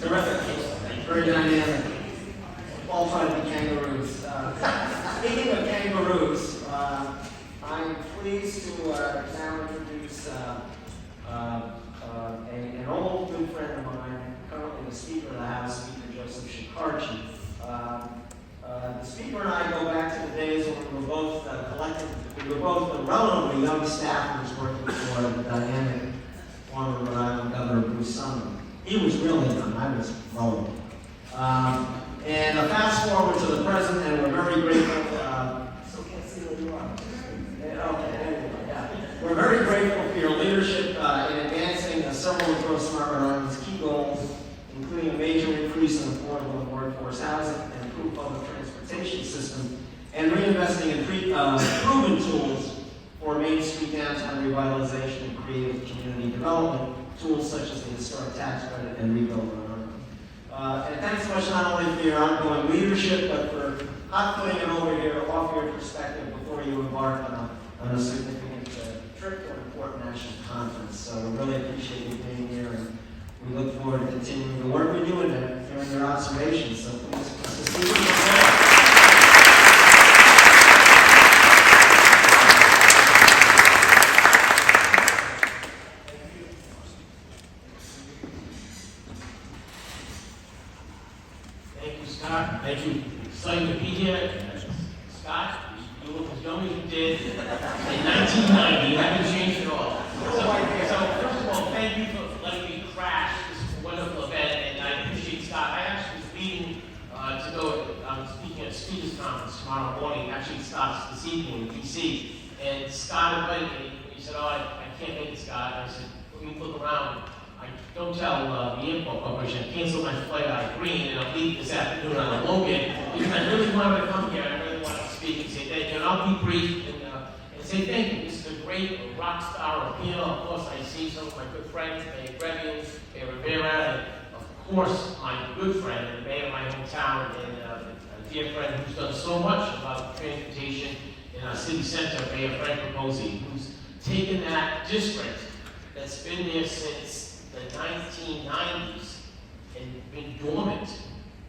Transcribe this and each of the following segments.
Terrific. Very dynamic. All try to be kangaroos. Speaking of kangaroos, I'm pleased to now introduce an old good friend of mine, currently the Speaker of the House, Speaker Joseph Shekarchi. The Speaker and I go back to the days when we were both relatively young staffers working for the dynamic former Rhode Island Governor Bruce Sumner. He was really young, I was old. And fast forward to the present, and we're very grateful. Still can't see where you are. Okay, anyway, yeah. We're very grateful for your leadership in advancing several of GrowSmart Rhode Island's key goals, including a major increase in affordable and workforce housing and improved public transportation system, and reinvesting in proven tools for Main Street downtown revitalization and creative community development, tools such as the historic tax credit and rebuild Rhode Island. And thanks so much not only for your ongoing leadership, but for not putting it over here to offer your perspective before you embark on a significant trip to an important national conference. So we really appreciate you being here, and we look forward to continuing the work we do and hearing your observations. So please, Mr. Speaker. Thank you. Excited to be here. Scott, you look as young as you did in 1990. You haven't changed at all. So first of all, thank you for letting me crash this wonderful event, and I appreciate Scott. I actually was meeting to go. I'm speaking at a speakers conference tomorrow morning. Actually, it starts this evening in DC. And Scott invited me. He said, "Oh, I can't make it, Scott." And I said, "Let me look around. Don't tell the airport corporation I canceled my flight out of Green, and I'll leave this afternoon on a Logan, because I really wanted to come here. I really wanted to speak and say thank you. And I'll be brief and say thank you. This is a great rock star appeal. Of course, I see some of my good friends, Mayor Greville, Mayor Rivera, and of course, my good friend, and the mayor of my hometown, and a dear friend who's done so much about transportation in our city center, Mayor Frank Raposi, who's taken that district that's been there since the 1990s and been dormant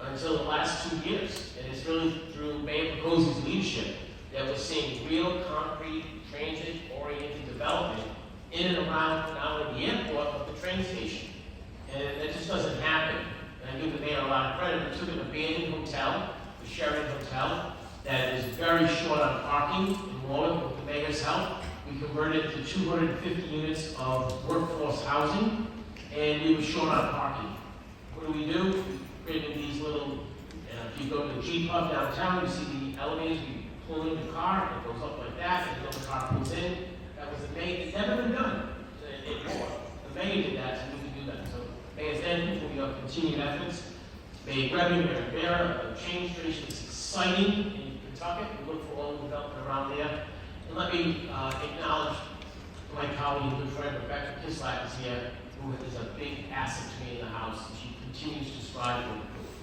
until the last 2 years. And it's really through Mayor Raposi's leadership that we're seeing real concrete transit-oriented development in and around not only the airport but the train station. And that just doesn't happen. And I give the mayor a lot of credit. We took an abandoned hotel, the Sheraton Hotel, that is very short on parking in Warwick with the mayor's help. We converted it to 250 units of workforce housing, and we were short on parking. What do? We created these little, if you go to the G-Pub downtown, you see the elevators, you pull in the car, it goes up like that, and then the car pulls in. That was the mayor. It's never been done in Warwick. The mayor did that, so we can do that. So mayor's then for your continued efforts. Mayor Greville, Mayor Rivera, the train station is exciting in Kentucky. We look for all the development around there. And let me acknowledge my colleague and good friend Rebecca Kislak is here, who is a big asset to me in the House, and she continues to strive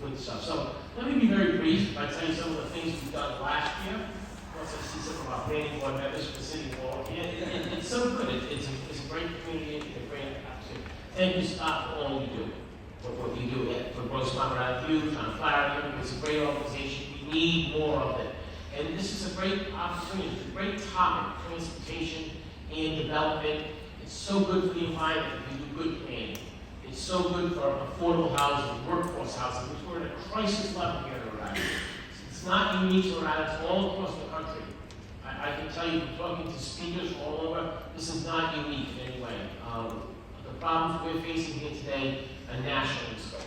with stuff. So let me be very brief by telling you some of the things we've done last year. Once I see some of our planning board members for the city of Warwick, it's so good. It's a great community and a great opportunity. Thank you, Scott, for all you do. For what you do for GrowSmart Rhode Island, on Florida. It's a great organization. We need more of it. And this is a great opportunity. It's a great topic, transportation and development. It's so good for the environment if you do good planning. It's so good for affordable housing, workforce housing, which we're at a crisis level here in Rhode Island. It's not unique to Rhode Island, it's all across the country. I can tell you, from talking to speakers all over, this is not unique in any way. The problems we're facing here today are national in scope.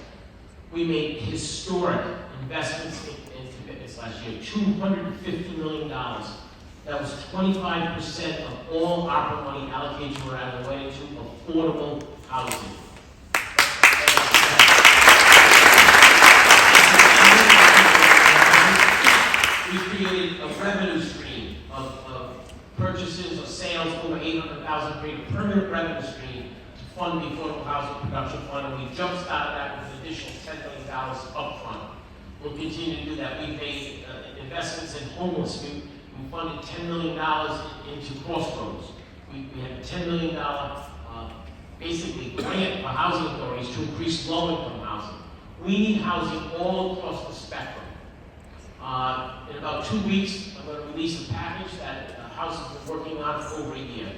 We made historic investments in commitments last year, $250 million. That was 25% of all ARPA money allocated to Rhode Island went into affordable housing. We created a revenue stream of purchases or sales over $800,000, created a permanent revenue stream to fund the Affordable Housing Production Fund, and we jump-started that with an additional $10 million up front. We'll continue to do that. We made investments in homeless. We funded $10 million into Crossroads. We had a $10 million basically grant for housing authorities to increase low-income housing. We need housing all across the spectrum. In about 2 weeks, I'm going to release a package that House has been working on for over a year.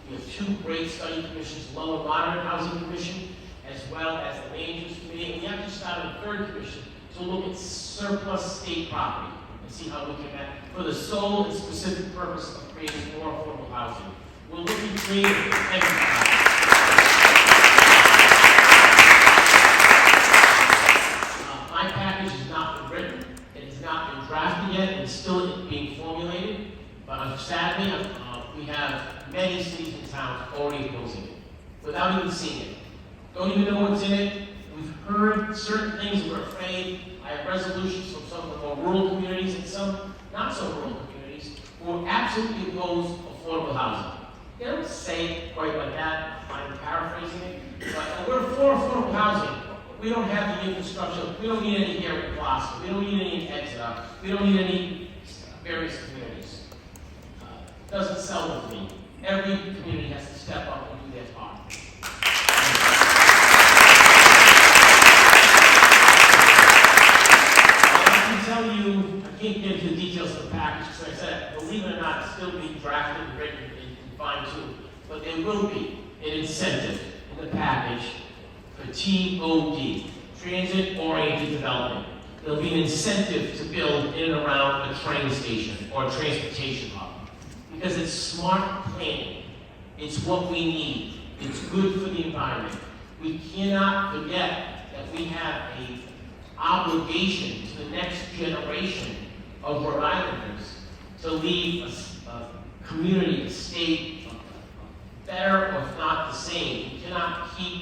We have 2 great study commissions, Low and Moderate Housing Commission, as well as the Land Use Committee. And we have to start a 3rd commission to look at surplus state property and see how we can for the sole and specific purpose of creating more affordable housing. We're looking creative. Thank you. My package has not been written. It has not been drafted yet. It's still being formulated. But sadly, we have many cities and towns already opposing it without even seeing it. Don't even know what's in it. We've heard certain things and we're afraid. I have resolutions from some of the more rural communities and some not so rural communities who absolutely oppose affordable housing. They don't say it quite like that. I'm paraphrasing it. But we're for affordable housing. We don't have the infrastructure. We don't need any here in Gloucester. We don't need any in Exeter. We don't need any various communities. Doesn't sell with me. Every community has to step up and do their part. I can tell you, I can't get into the details of the package, because I said, believe it or not, it's still being drafted and written and fine-tuned. But there will be an incentive in the package for TOD, Transit-Oriented Development. There'll be an incentive to build in and around a train station or a transportation hub. Because it's smart planning. It's what we need. It's good for the environment. We cannot forget that we have an obligation to the next generation of Rhode Islanders to leave a community, a state, better or if not the same. We cannot keep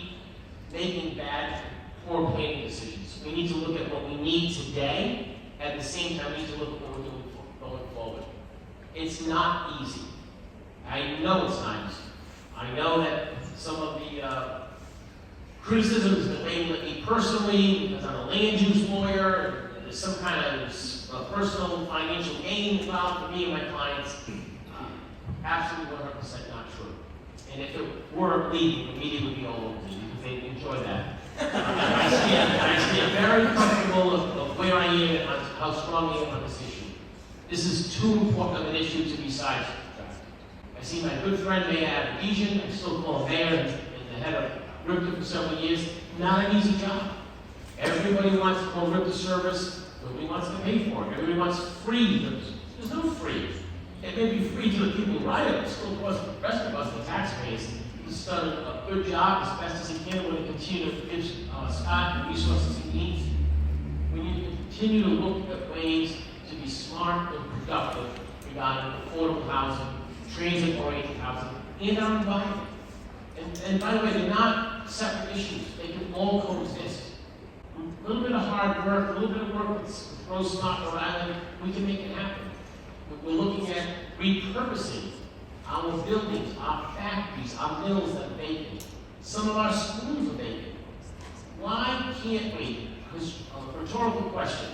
making bad, poor planning decisions. We need to look at what we need today. At the same time, we need to look at what we're doing going forward. It's not easy. I know it's not easy. I know that some of the criticisms that label at me personally, because I'm a land use lawyer, and there's some kind of personal financial gain involved for me and my clients, absolutely 100% not true. And if it were legal, the media would be all over me because they enjoy that. I stand very comfortable of where I am and how strong I am on this issue. This is too important of an issue to be sidetracked. I see my good friend Mayor Adhesion, I still call him Mayor, and the head of RIPTA for several years. Not an easy job. Everybody wants to call RIPTA service, nobody wants to pay for it. Everybody wants free RIPTA. There's no free. It may be free to the people who ride it, but still costs the rest of us, the taxpayers. He's done a good job as best as he can. We're going to continue to give Scott the resources he needs. We need to continue to look at ways to be smart and productive regarding affordable housing, transit-oriented housing, and our environment. And by the way, they're not separate issues. They can all coexist. A little bit of hard work, a little bit of work with GrowSmart, Rhode Island, we can make it happen. We're looking at repurposing our buildings, our factories, our mills that are vacant. Some of our schools are vacant. Why can't we? Because a rhetorical question.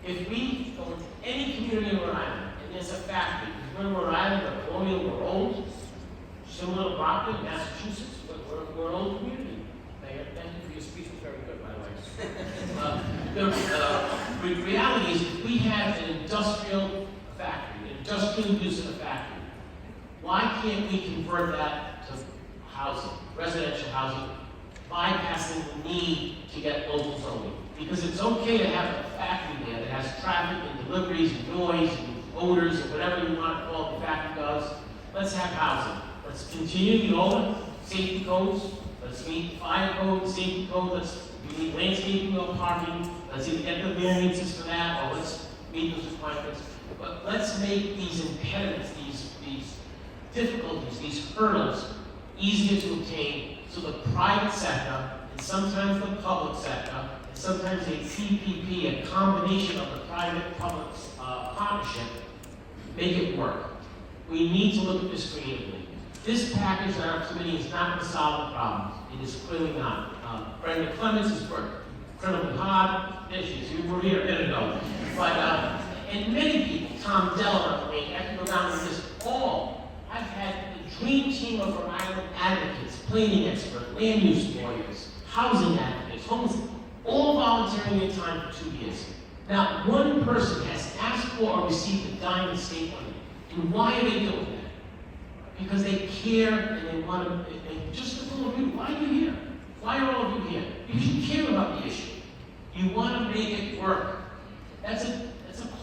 If we go into any community in Rhode Island and there's a factory, we're in Rhode Island, we're colonial, we're old, similar to Brockton, Massachusetts, we're an old community. Thank you for your speech, was very good, by the way. The reality is, if we have an industrial factory, an industrial use of a factory, why can't we convert that to housing, residential housing, bypassing the need to get local zoning? Because it's okay to have a factory there that has traffic and deliveries and noise and odors and whatever you want to call it the factory does. Let's have housing. Let's continue the old safety codes. Let's meet fire code, safety code. We need landscaping or parking. Let's either get the variances for that or let's meet those requirements. But let's make these impediments, these difficulties, these hurdles easier to obtain so the private sector and sometimes the public sector and sometimes a PPP, a combination of the private-public partnership, make it work. We need to look at this creatively. This package on our committee is not going to solve the problem. It is clearly not. Brenda Clements has worked incredibly hard. There she is. You were here a minute ago. But, and many people, Tom Della, I can go down with this, all. I've had the dream team of Rhode Island advocates, planning experts, land use lawyers, housing advocates, homeless, all volunteer taxpayer time for 2 years. Not one person has asked for or received a dime in state money. And why are they doing that? Because they care and they want to, just a little bit, why are you here? Why are all of you here? Because you care about the issue. You want to make it work. That's a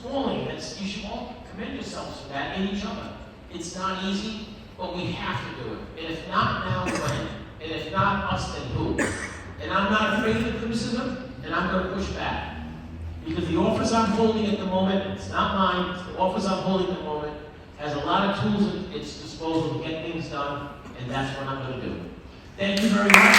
calling. You should all commend yourselves for that and each other. It's not easy, but we have to do it. And if not now, when? And if not us, then who? And I'm not afraid of the criticism, and I'm going to push back. Because the office I'm holding at the moment, it's not mine, it's the office I'm holding at the moment, has a lot of tools at its disposal to get things done, and that's what I'm going to do. Thank you very much.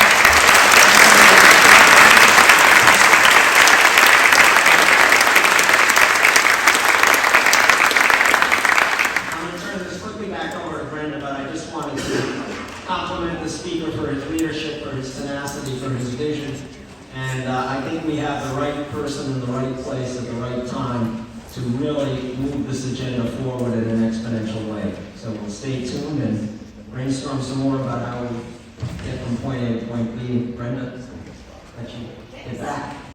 Compliment the speaker for his leadership, for his tenacity, for his vision, and I think we have the right person in the right place at the right time to really move this agenda forward in an exponential way. So we'll stay tuned and brainstorm some more about how we get from point A to point B. Brenda, let you get back.